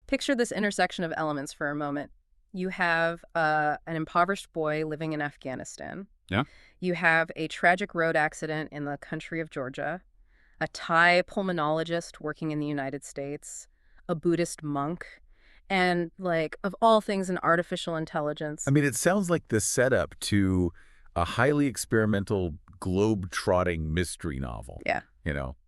Picture this intersection of elements for a moment. You have an impoverished boy living in Afghanistan. Yeah. You have a tragic road accident in the country of Georgia, a Thai pulmonologist working in the United States, a Buddhist monk, and, like, of all things, an artificial intelligence. I mean, it sounds like the setup to a highly experimental, globe-trotting mystery novel. Yeah.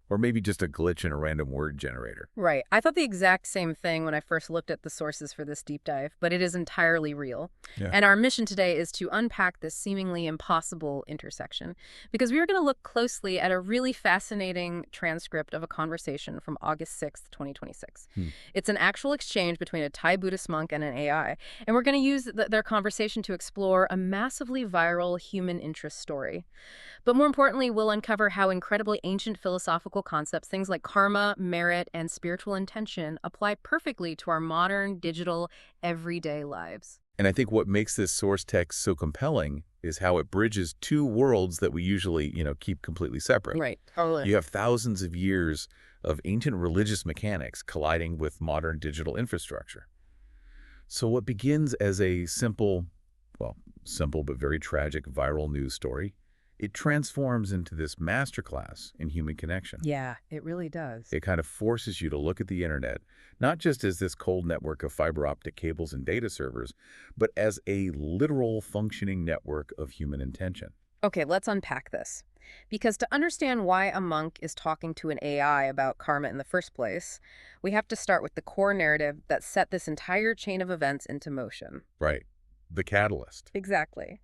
Or maybe just a glitch in a random word generator. Right. I thought the exact same thing when I first looked at the sources for this deep dive, but it is entirely real. Yeah. And our mission today is to unpack this seemingly impossible intersection, because we are going to look closely at a really fascinating transcript of a conversation from August 6th, 2026. It's an actual exchange between a Thai Buddhist monk and an AI, and we're going to use their conversation to explore a massively viral human interest story. But more importantly, we'll uncover how incredibly ancient philosophical concepts, things like karma, merit, and spiritual intention, apply perfectly to our modern, digital, everyday lives. And I think what makes this source text so compelling is how it bridges two worlds that we usually, keep completely separate. Right, totally. You have thousands of years of ancient religious mechanics colliding with modern digital infrastructure. So what begins as a simple but very tragic viral news story, it transforms into this masterclass in human connection. Yeah, it really does. It kind of forces you to look at the internet, not just as this cold network of fiber optic cables and data servers, but as a literal functioning network of human intention. Okay, let's unpack this. Because to understand why a monk is talking to an AI about karma in the first place, we have to start with the core narrative that set this entire chain of events into motion. Right. The catalyst. Exactly.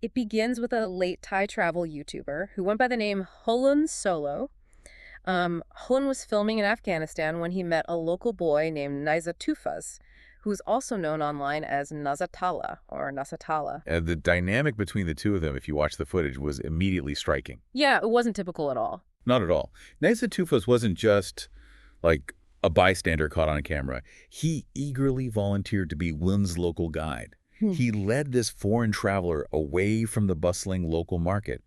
It begins with a late Thai travel YouTuber who went by the name Hlun Solo. Hlun was filming in Afghanistan when he met a local boy named Tufas, who's also known online as Nazatala or Nasatala. The dynamic between the two of them, if you watch the footage, was immediately striking. Yeah, it wasn't typical at all. Not at all. Tufas wasn't just like a bystander caught on camera. He eagerly volunteered to be Hlun's local guide. He led this foreign traveler away from the bustling local market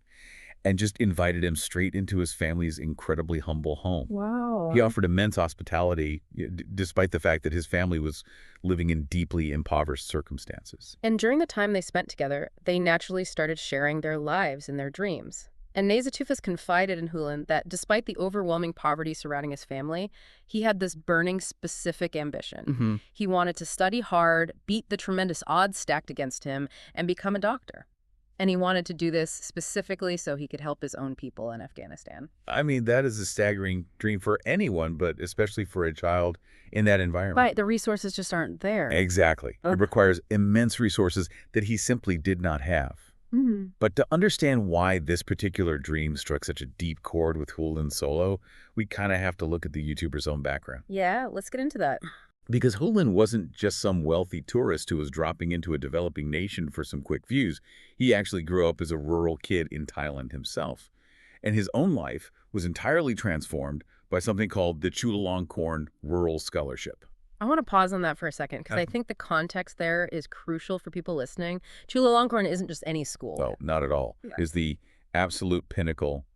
and just invited him straight into his family's incredibly humble home. Wow. He offered immense hospitality, despite the fact that his family was living in deeply impoverished circumstances. And during the time they spent together, they naturally started sharing their lives and their dreams. And Tufas confided in Hlun that despite the overwhelming poverty surrounding his family, he had this burning specific ambition. He wanted to study hard, beat the tremendous odds stacked against him, and become a doctor. And he wanted to do this specifically so he could help his own people in Afghanistan. I mean, that is a staggering dream for anyone, but especially for a child in that environment. Right, the resources just aren't there. Exactly. It requires immense resources that he simply did not have. But to understand why this particular dream struck such a deep chord with Hlun Solo, we kind of have to look at the YouTuber's own background. Yeah, let's get into that. Because Hlun wasn't just some wealthy tourist who was dropping into a developing nation for some quick views. He actually grew up as a rural kid in Thailand himself. And his own life was entirely transformed by something called the Chulalongkorn Rural Scholarship. I want to pause on that for a second, because I think the context there is crucial for people listening. Chulalongkorn isn't just any school. No, not at all. Yeah. It is the absolute pinnacle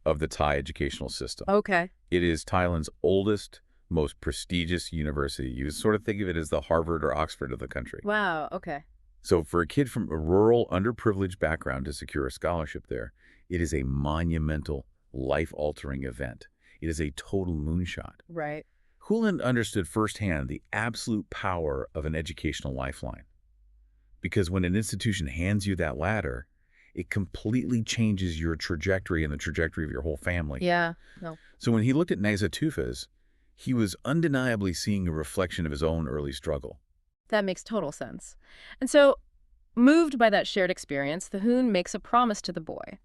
of the Thai educational system. Okay. It is Thailand's oldest, most prestigious university. You sort of think of it as the Harvard or Oxford of the country. Wow, okay. So for a kid from a rural, underprivileged background to secure a scholarship there, it is a monumental, life-altering event. It is a total moonshot. Right. Hlun understood firsthand the absolute power of an educational lifeline. Because when an institution hands you that ladder, it completely changes your trajectory and the trajectory of your whole family. Yeah. No. So when he looked at Tufas, he was undeniably seeing a reflection of his own early struggle. That makes total sense. And so, moved by that shared experience, the Hlun makes a promise to the boy.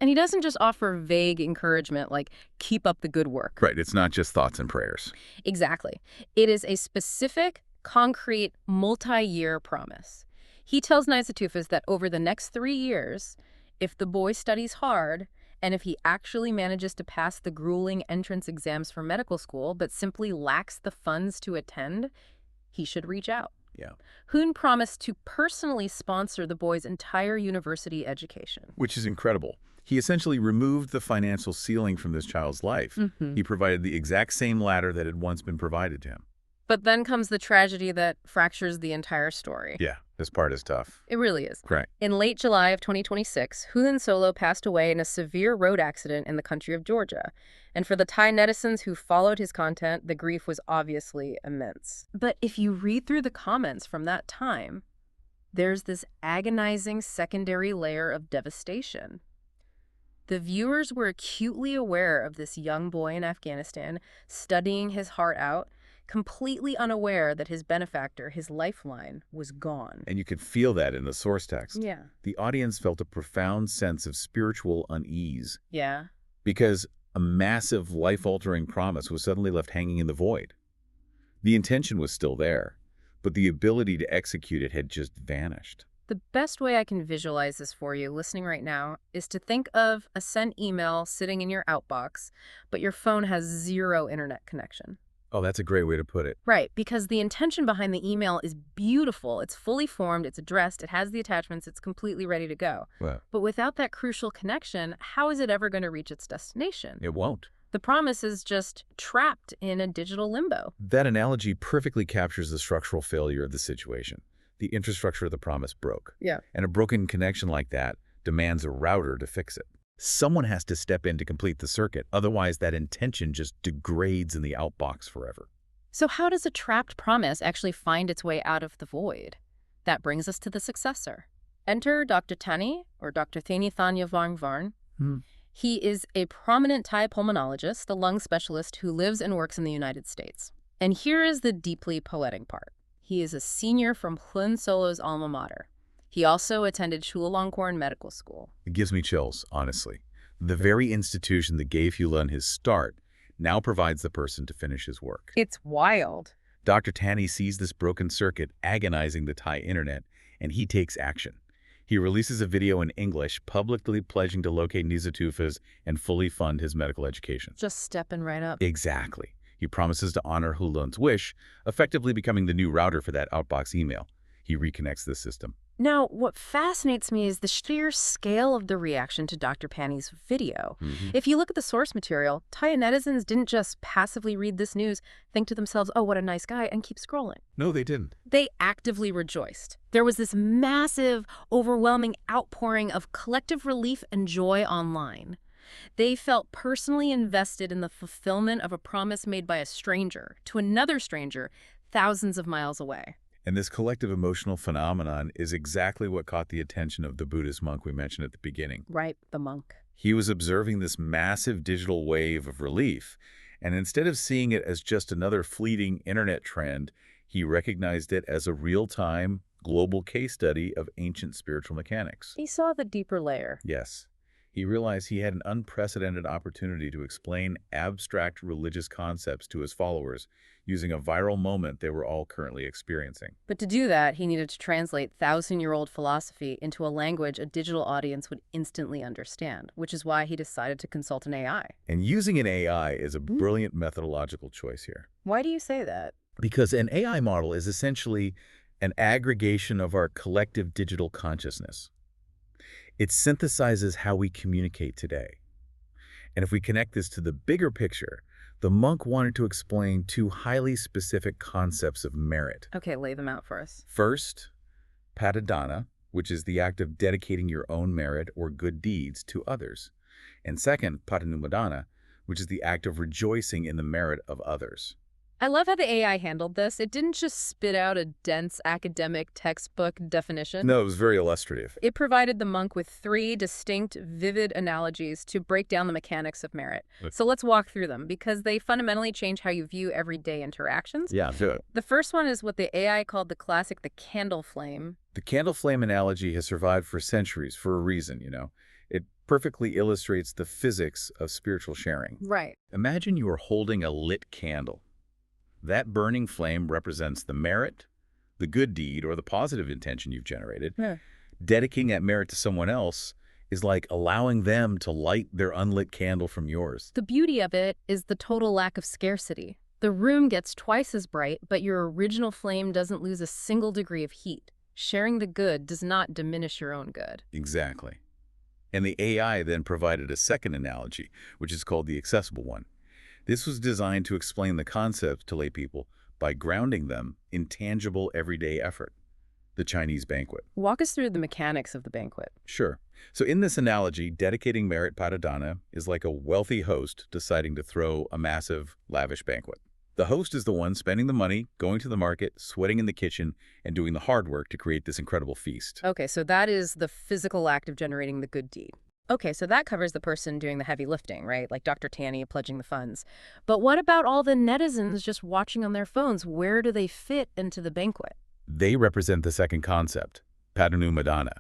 And he doesn't just offer vague encouragement like, keep up the good work. Right, it's not just thoughts and prayers. Exactly. It is a specific, concrete, multi-year promise. He tells Tufas that over the next 3 years, if the boy studies hard, and if he actually manages to pass the grueling entrance exams for medical school, but simply lacks the funds to attend, he should reach out. Yeah. Hlun promised to personally sponsor the boy's entire university education. Which is incredible. He essentially removed the financial ceiling from this child's life. He provided the exact same ladder that had once been provided to him. But then comes the tragedy that fractures the entire story. Yeah, this part is tough. It really is. Right. In late July of 2026, Hlun Solo passed away in a severe road accident in the country of Georgia. And for the Thai netizens who followed his content, the grief was obviously immense. But if you read through the comments from that time, there's this agonizing secondary layer of devastation. The viewers were acutely aware of this young boy in Afghanistan studying his heart out, completely unaware that his benefactor, his lifeline, was gone. And you could feel that in the source text. Yeah. The audience felt a profound sense of spiritual unease. Yeah. Because a massive, life-altering promise was suddenly left hanging in the void. The intention was still there, but the ability to execute it had just vanished. The best way I can visualize this for you, listening right now, is to think of a sent email sitting in your outbox, but your phone has zero internet connection. Oh, that's a great way to put it. Right, because the intention behind the email is beautiful. It's fully formed, it's addressed, it has the attachments, it's completely ready to go. Well, But without that crucial connection, how is it ever going to reach its destination? it won't. The promise is just trapped in a digital limbo. That analogy perfectly captures the structural failure of the situation. The infrastructure of the promise broke. Yeah. And a broken connection like that demands a router to fix it. Someone has to step in to complete the circuit. Otherwise, that intention just degrades in the outbox forever. So how does a trapped promise actually find its way out of the void? That brings us to the successor. Enter Dr. Tani, or Dr. Thani Thanya Varngvarn. He is a prominent Thai pulmonologist, a lung specialist who lives and works in the United States. And here is the deeply poetic part. He is a senior from Hlun Solo's alma mater. He also attended Chulalongkorn Medical School. It gives me chills, honestly. The very institution that gave Hlun his start now provides the person to finish his work. It's wild. Dr. Tani sees this broken circuit agonizing the Thai internet, and he takes action. He releases a video in English, publicly pledging to locate Nizatufas and fully fund his medical education. Just stepping right up. Exactly. He promises to honor Hulun's wish, effectively becoming the new router for that outbox email. He reconnects the system. Now, what fascinates me is the sheer scale of the reaction to Dr. Pani's video. If you look at the source material, Thai netizens didn't just passively read this news, think to themselves, oh, what a nice guy, and keep scrolling. No, they didn't. They actively rejoiced. There was this massive, overwhelming outpouring of collective relief and joy online. They felt personally invested in the fulfillment of a promise made by a stranger to another stranger thousands of miles away. And this collective emotional phenomenon is exactly what caught the attention of the Buddhist monk we mentioned at the beginning. Right, the monk. He was observing this massive digital wave of relief, and instead of seeing it as just another fleeting internet trend, he recognized it as a real-time, global case study of ancient spiritual mechanics. He saw the deeper layer. Yes. He realized he had an unprecedented opportunity to explain abstract religious concepts to his followers using a viral moment they were all currently experiencing. But to do that, he needed to translate thousand-year-old philosophy into a language a digital audience would instantly understand, which is why he decided to consult an AI. And using an AI is a brilliant methodological choice here. Why do you say that? Because an AI model is essentially an aggregation of our collective digital consciousness. It synthesizes how we communicate today. And if we connect this to the bigger picture, the monk wanted to explain two highly specific concepts of merit. Okay, lay them out for us. First, patadana, which is the act of dedicating your own merit or good deeds to others. And second, patanumadana, which is the act of rejoicing in the merit of others. I love how the AI handled this. It didn't just spit out a dense academic textbook definition. No, it was very illustrative. It provided the monk with three distinct, vivid analogies to break down the mechanics of merit. So let's walk through them, because they fundamentally change how you view everyday interactions. Yeah, do it. The first one is what the AI called the classic, the candle flame. The candle flame analogy has survived for centuries for a reason, you know. It perfectly illustrates the physics of spiritual sharing. Right. Imagine you are holding a lit candle. That burning flame represents the merit, the good deed, or the positive intention you've generated. Dedicating that merit to someone else is like allowing them to light their unlit candle from yours. The beauty of it is the total lack of scarcity. The room gets twice as bright, but your original flame doesn't lose a single degree of heat. Sharing the good does not diminish your own good. Exactly. And the AI then provided a second analogy, which is called the accessible one. This was designed to explain the concept to lay people, by grounding them in tangible everyday effort. The Chinese banquet. Walk us through the mechanics of the banquet. Sure. So in this analogy, dedicating merit padadana is like a wealthy host deciding to throw a massive, lavish banquet. The host is the one spending the money, going to the market, sweating in the kitchen, and doing the hard work to create this incredible feast. Okay, so that is the physical act of generating the good deed. Okay, so that covers the person doing the heavy lifting, right? Like Dr. Tanny pledging the funds. But what about all the netizens just watching on their phones? Where do they fit into the banquet? They represent the second concept, padanumadana,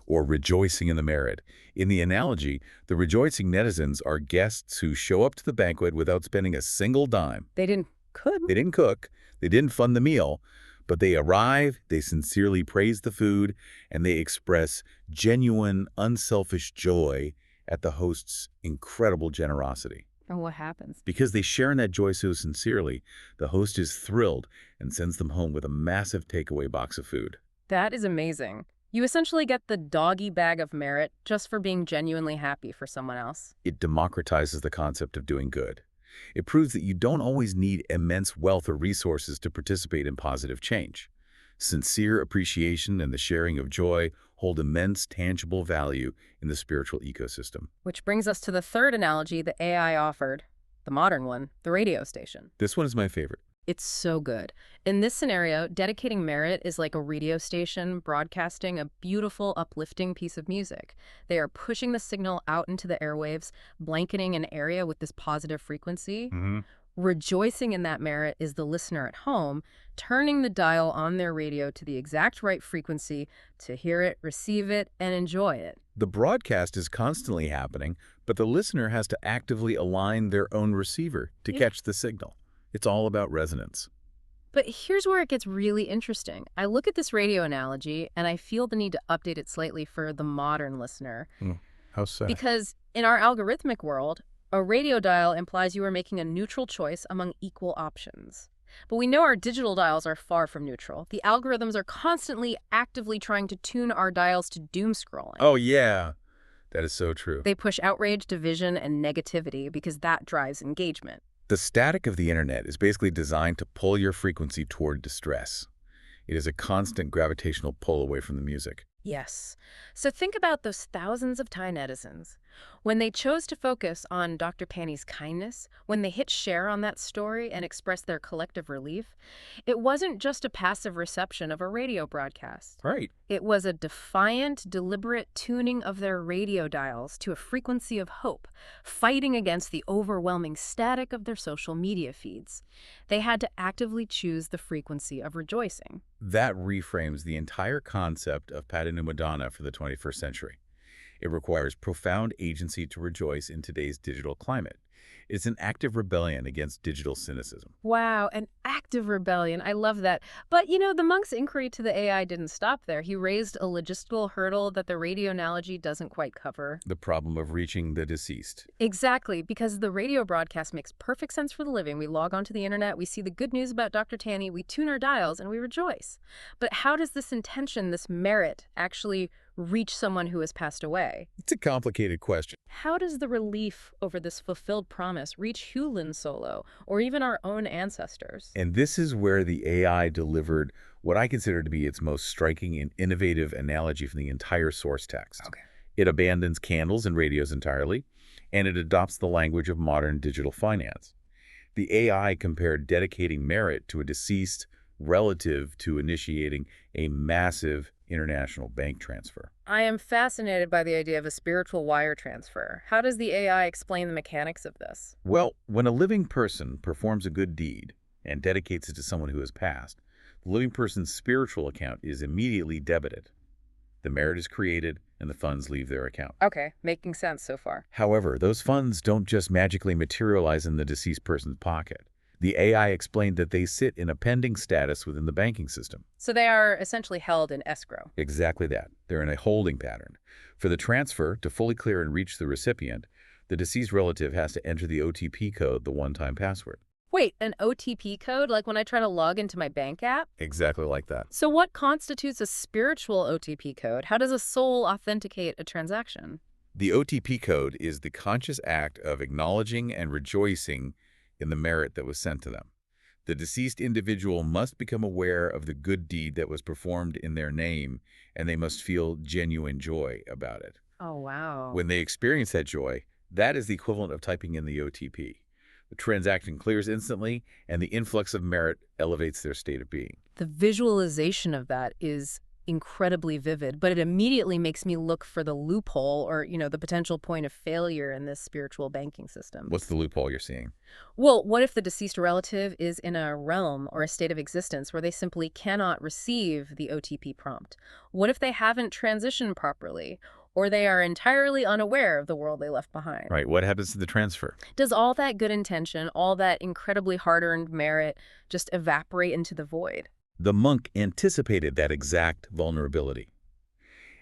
or rejoicing in the merit. In the analogy, the rejoicing netizens are guests who show up to the banquet without spending a single dime. They didn't cook. They didn't fund the meal, but they arrive, they sincerely praise the food, and they express genuine, unselfish joy at the host's incredible generosity. And what happens? Because they share in that joy so sincerely, the host is thrilled and sends them home with a massive takeaway box of food. That is amazing. You essentially get the doggy bag of merit just for being genuinely happy for someone else. It democratizes the concept of doing good. It proves that you don't always need immense wealth or resources to participate in positive change. Sincere appreciation and the sharing of joy hold immense tangible value in the spiritual ecosystem. Which brings us to the third analogy the AI offered, the modern one, the radio station. This one is my favorite. It's so good. In this scenario, dedicating merit is like a radio station broadcasting a beautiful, uplifting piece of music. They are pushing the signal out into the airwaves, blanketing an area with this positive frequency. Rejoicing in that merit is the listener at home, turning the dial on their radio to the exact right frequency to hear it, receive it, and enjoy it. The broadcast is constantly happening, but the listener has to actively align their own receiver to catch the signal. It's all about resonance. But here's where it gets really interesting. I look at this radio analogy, and I feel the need to update it slightly for the modern listener. How so? Because in our algorithmic world, a radio dial implies you are making a neutral choice among equal options. But we know our digital dials are far from neutral. The algorithms are constantly actively trying to tune our dials to doom scrolling. Oh, yeah. That is so true. They push outrage, division, and negativity because that drives engagement. The static of the internet is basically designed to pull your frequency toward distress. It is a constant gravitational pull away from the music. Yes. So think about those thousands of Thai netizens. When they chose to focus on Dr. Tanny's kindness, when they hit share on that story and expressed their collective relief, it wasn't just a passive reception of a radio broadcast. Right. It was a defiant, deliberate tuning of their radio dials to a frequency of hope, fighting against the overwhelming static of their social media feeds. They had to actively choose the frequency of rejoicing. That reframes the entire concept of padanumadana for the 21st century. It requires profound agency to rejoice in today's digital climate. It's an active rebellion against digital cynicism. Wow, an active rebellion. I love that. But, you know, the monk's inquiry to the AI didn't stop there. He raised a logistical hurdle that the radio analogy doesn't quite cover. The problem of reaching the deceased. Exactly, because the radio broadcast makes perfect sense for the living. We log onto the internet, we see the good news about Dr. Tanny, we tune our dials, and we rejoice. But how does this intention, this merit, actually reach someone who has passed away? It's a complicated question. How does the relief over this fulfilled promise reach Hlun Solo, or even our own ancestors? And this is where the AI delivered what I consider to be its most striking and innovative analogy from the entire source text. Okay. It abandons candles and radios entirely, and it adopts the language of modern digital finance. The AI compared dedicating merit to a deceased relative to initiating a massive international bank transfer. I am fascinated by the idea of a spiritual wire transfer. How does the AI explain the mechanics of this? Well, when a living person performs a good deed and dedicates it to someone who has passed, the living person's spiritual account is immediately debited. The merit is created and the funds leave their account. Okay, making sense so far. However, those funds don't just magically materialize in the deceased person's pocket. The AI explained that they sit in a pending status within the banking system. So they are essentially held in escrow. Exactly that. They're in a holding pattern. For the transfer to fully clear and reach the recipient, the deceased relative has to enter the OTP code, the one-time password. Wait, an OTP code, like when I try to log into my bank app? Exactly like that. So what constitutes a spiritual OTP code? How does a soul authenticate a transaction? The OTP code is the conscious act of acknowledging and rejoicing in the merit that was sent to them. The deceased individual must become aware of the good deed that was performed in their name, and they must feel genuine joy about it. Oh, wow. When they experience that joy, that is the equivalent of typing in the OTP. The transaction clears instantly, and the influx of merit elevates their state of being. The visualization of that is incredibly vivid, but it immediately makes me look for the loophole or, the potential point of failure in this spiritual banking system. What's the loophole you're seeing? Well, what if the deceased relative is in a realm or a state of existence where they simply cannot receive the OTP prompt? What if they haven't transitioned properly? Or they are entirely unaware of the world they left behind? Right. What happens to the transfer? Does all that good intention, all that incredibly hard-earned merit just evaporate into the void? The monk anticipated that exact vulnerability.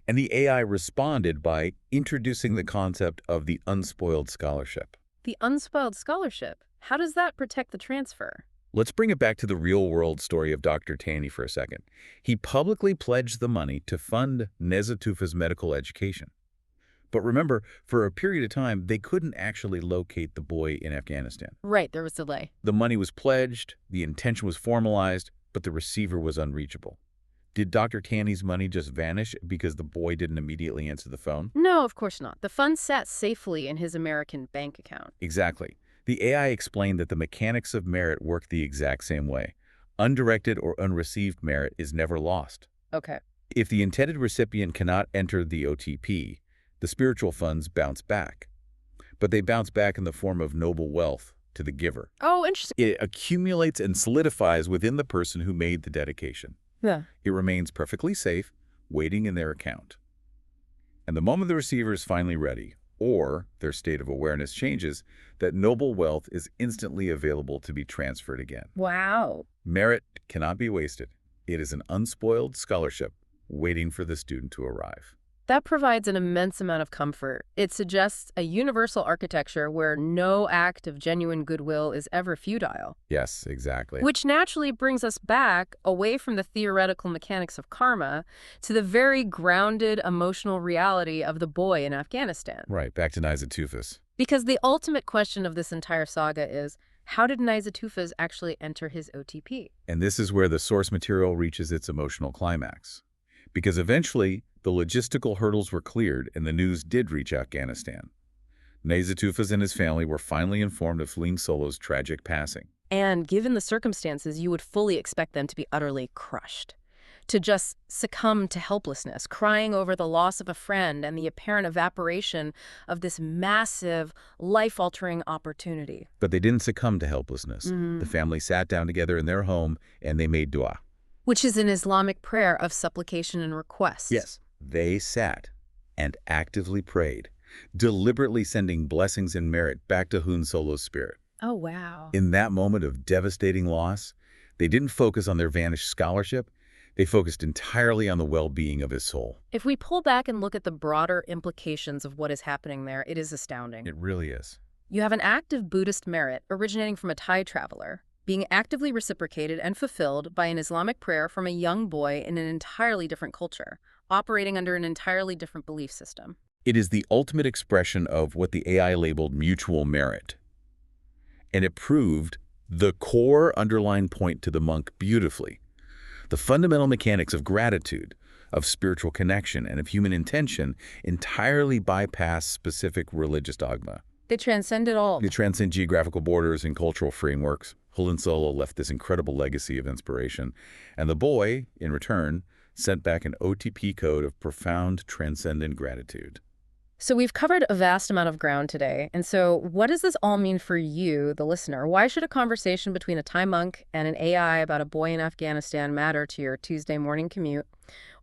And the AI responded by introducing the concept of the unspoiled scholarship. The unspoiled scholarship? How does that protect the transfer? Let's bring it back to the real-world story of Dr. Tanny for a second. He publicly pledged the money to fund Nezatufa's medical education. But remember, for a period of time, they couldn't actually locate the boy in Afghanistan. Right, there was delay. The money was pledged, the intention was formalized, but the receiver was unreachable. Did Dr. Tanny's money just vanish because the boy didn't immediately answer the phone? No, of course not. The funds sat safely in his American bank account. Exactly. The AI explained that the mechanics of merit work the exact same way. Undirected or unreceived merit is never lost. Okay. If the intended recipient cannot enter the OTP, the spiritual funds bounce back. But they bounce back in the form of noble wealth to the giver. Oh, interesting. It accumulates and solidifies within the person who made the dedication. Yeah. It remains perfectly safe, waiting in their account. And the moment the receiver is finally ready, or their state of awareness changes, that noble wealth is instantly available to be transferred again. Wow. Merit cannot be wasted. It is an unspoiled scholarship waiting for the student to arrive. That provides an immense amount of comfort. It suggests a universal architecture where no act of genuine goodwill is ever futile. Yes, exactly. Which naturally brings us back away from the theoretical mechanics of karma to the very grounded emotional reality of the boy in Afghanistan. Right, back to Nezatufas. Because the ultimate question of this entire saga is, how did Nezatufas actually enter his OTP? And this is where the source material reaches its emotional climax. Because eventually, the logistical hurdles were cleared and the news did reach Afghanistan. Nezatufas and his family were finally informed of Hlun Solo's tragic passing. And given the circumstances, you would fully expect them to be utterly crushed. To just succumb to helplessness, crying over the loss of a friend and the apparent evaporation of this massive, life-altering opportunity. But they didn't succumb to helplessness. The family sat down together in their home and they made dua. Which is an Islamic prayer of supplication and request. Yes. They sat and actively prayed, deliberately sending blessings and merit back to Hlun Solo's spirit. Oh, wow. In that moment of devastating loss, they didn't focus on their vanished scholarship. They focused entirely on the well-being of his soul. If we pull back and look at the broader implications of what is happening there, it is astounding. It really is. You have an act of Buddhist merit originating from a Thai traveler, being actively reciprocated and fulfilled by an Islamic prayer from a young boy in an entirely different culture, operating under an entirely different belief system. It is the ultimate expression of what the AI labeled mutual merit. And it proved the core underlying point to the monk beautifully. The fundamental mechanics of gratitude, of spiritual connection, and of human intention entirely bypass specific religious dogma. They transcend it all. They transcend geographical borders and cultural frameworks. Hlun Solo left this incredible legacy of inspiration, and the boy, in return, sent back an OTP code of profound, transcendent gratitude. So we've covered a vast amount of ground today, and so what does this all mean for you, the listener? Why should a conversation between a Thai monk and an AI about a boy in Afghanistan matter to your Tuesday morning commute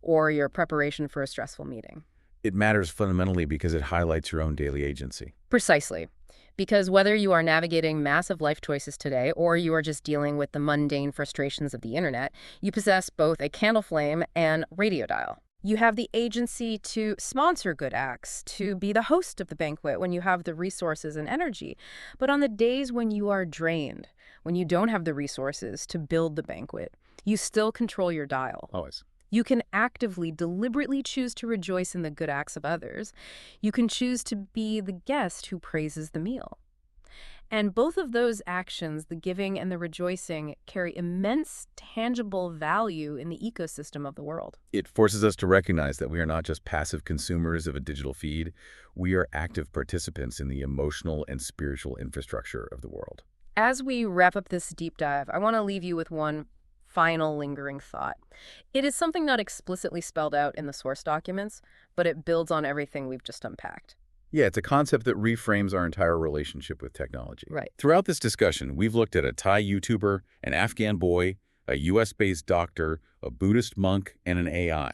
or your preparation for a stressful meeting? It matters fundamentally because it highlights your own daily agency. Precisely. Because whether you are navigating massive life choices today or you are just dealing with the mundane frustrations of the internet, you possess both a candle flame and radio dial. You have the agency to sponsor good acts, to be the host of the banquet when you have the resources and energy. But on the days when you are drained, when you don't have the resources to build the banquet, you still control your dial. Always. You can actively, deliberately choose to rejoice in the good acts of others. You can choose to be the guest who praises the meal. And both of those actions, the giving and the rejoicing, carry immense tangible value in the ecosystem of the world. It forces us to recognize that we are not just passive consumers of a digital feed. We are active participants in the emotional and spiritual infrastructure of the world. As we wrap up this deep dive, I want to leave you with one final lingering thought. It is something not explicitly spelled out in the source documents, but it builds on everything we've just unpacked. Yeah, it's a concept that reframes our entire relationship with technology. Right. Throughout this discussion, we've looked at a Thai YouTuber, an Afghan boy, a US-based doctor, a Buddhist monk, and an AI.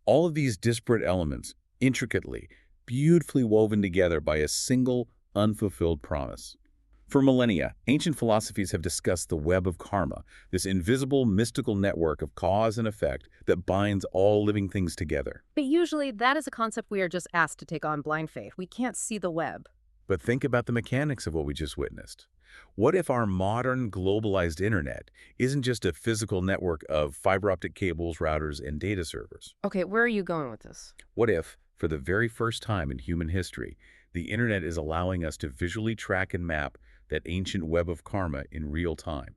All of these disparate elements, intricately, beautifully woven together by a single, unfulfilled promise. For millennia, ancient philosophies have discussed the web of karma, this invisible, mystical network of cause and effect that binds all living things together. But usually that is a concept we are just asked to take on blind faith. We can't see the web. But think about the mechanics of what we just witnessed. What if our modern, globalized internet isn't just a physical network of fiber optic cables, routers, and data servers? Okay, where are you going with this? What if, for the very first time in human history, the internet is allowing us to visually track and map that ancient web of karma in real time?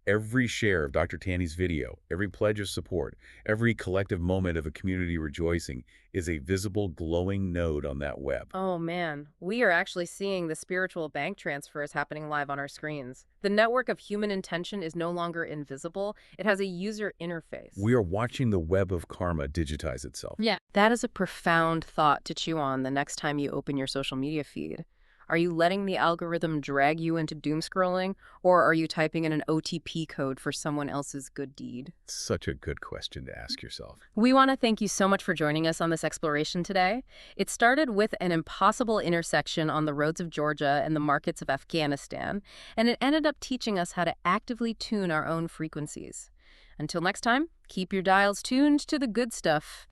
Every share of Dr. Tanny's video, every pledge of support, every collective moment of a community rejoicing is a visible, glowing node on that web. Oh man, we are actually seeing the spiritual bank transfers happening live on our screens. The network of human intention is no longer invisible. It has a user interface. We are watching the web of karma digitize itself. Yeah. That is a profound thought to chew on the next time you open your social media feed. Are you letting the algorithm drag you into doom scrolling, or are you typing in an OTP code for someone else's good deed? Such a good question to ask yourself. We want to thank you so much for joining us on this exploration today. It started with an impossible intersection on the roads of Georgia and the markets of Afghanistan, and it ended up teaching us how to actively tune our own frequencies. Until next time, keep your dials tuned to the good stuff.